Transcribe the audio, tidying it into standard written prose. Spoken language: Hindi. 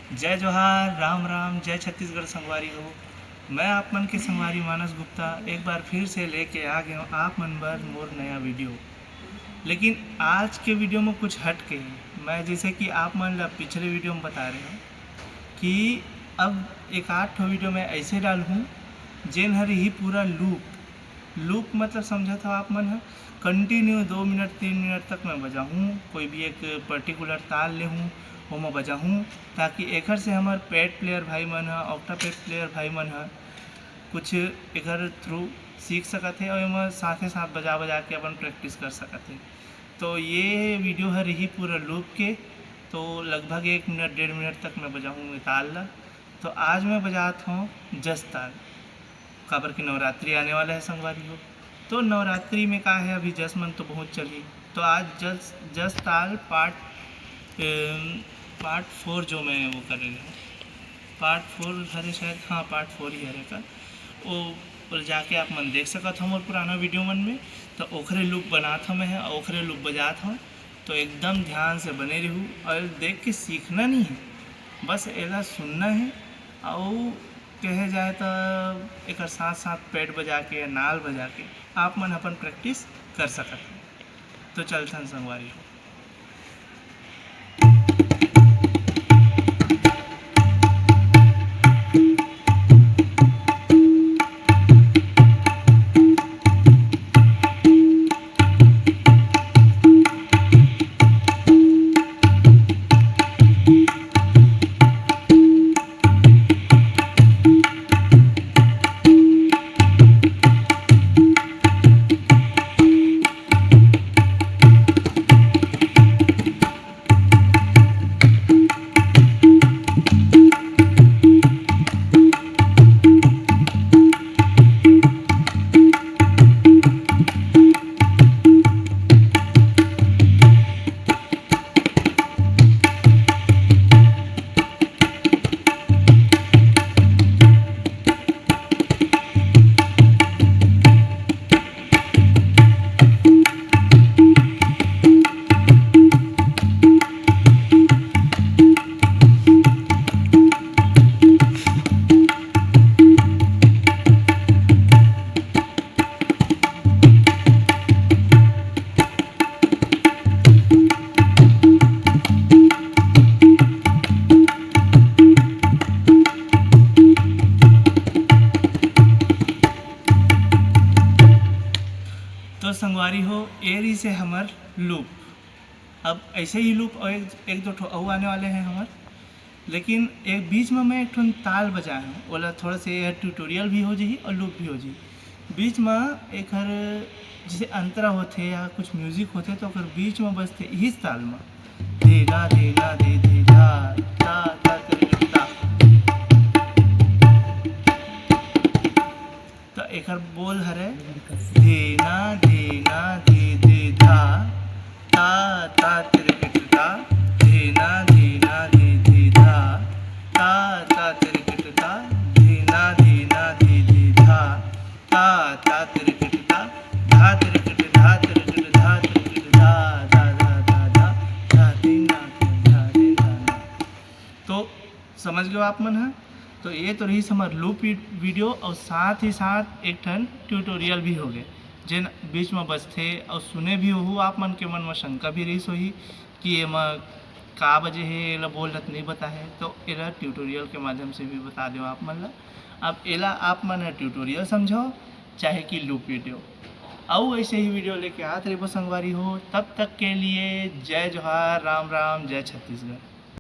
जय जोहार, राम राम, जय छत्तीसगढ़ संगवारी हो। मैं आप मन के संगवारी मानस गुप्ता एक बार फिर से लेके आ गया हूँ आप मन बर मोर नया वीडियो। लेकिन आज के वीडियो में कुछ हट के है। मैं जैसे कि आप मन ला पिछले वीडियो में बता रहे हूँ कि अब एक आध ठो वीडियो में ऐसे डालूँ जेन हर ही पूरा लूप मतलब समझा था आप मन है कंटिन्यू 2 मिनट 3 मिनट तक मैं बजाऊँ, कोई भी एक पर्टिकुलर ताल ले हूँ वो मैं बजाऊँ, ताकि एकर से हमार पैड प्लेयर भाई मन है ऑक्टा पैड प्लेयर भाई मन है कुछ एकर थ्रू सीख सकते हैं और एमा साथे साथ बजा बजा के अपन प्रैक्टिस कर सकते हैं। तो ये वीडियो है रही पूरा लूप के, तो लगभग 1 मिनट 1.5 मिनट तक मैं बजाऊँ ताल ला। तो आज मैं बजाता हूँ जस ताल, काबर की नवरात्रि आने वाला है संगवारी हो। तो नवरात्रि में का है अभी जस मन तो बहुत चली, तो आज जस ताल पार्ट 4 जो मैं वो कर रही हूँ, पार्ट 4 हरे शायद, हाँ पार्ट 4 ही हरे का वो जाके आप मन देख सकत हो मोर पुराना वीडियो मन में। तो ओखरे लूप बनाता मैं है, ओखरे लूप बजात हूँ। तो एकदम ध्यान से बने रहूँ और देख के सीखना नहीं है, बस एला सुनना है। और कहे जाए तो एक साथ साथ पैड बजा के या नाल बजा के आप मन अपन प्रैक्टिस कर सकते हैं। तो चलथन संगवारी हो। तो संगवारी हो ए रही से हमार लूप। अब ऐसे ही लूप और एक दो ठो और आने वाले हैं हमार, लेकिन एक बीच में मैं एक ठो ताल बजाया हूँ ओला थोड़ा से ट्यूटोरियल भी हो जाही और लूप भी हो जाही। बीच में एक हर जैसे अंतरा होते या कुछ म्यूजिक होते तो अगर बीच में बजते इस ताल में दे ला दे ला दे दे ला ता ता ता। तो एक बोल हरे देना देना दे दे धा ता ता तिरकिट ता, देना देना दे दे धा ता ता तिरकिट ता, देना देना दे दे धा ता ता तिरकिट ता, धा तिरकिट धा तिरकिट धा तिरकिट धा धा धा धा धा धा देना धा देना। तो समझ गए आप मन है। तो ये तो रही हमार लूप वीडियो और साथ ही साथ एक ठन ट्यूटोरियल भी हो गए जिन बीच में बजते और सुने भी हो आप मन के मन में शंका भी रही सोही कि ये का बजे है एला बोल रत नहीं बता है। तो एला ट्यूटोरियल के माध्यम से भी बता दो आप मन ला। अब एला आप मन ट्यूटोरियल समझो चाहे कि लूप वीडियो, और ऐसे ही वीडियो लेके आते रहो संगवारी हो। तब तक के लिए जय जोहार, राम राम, जय छत्तीसगढ़।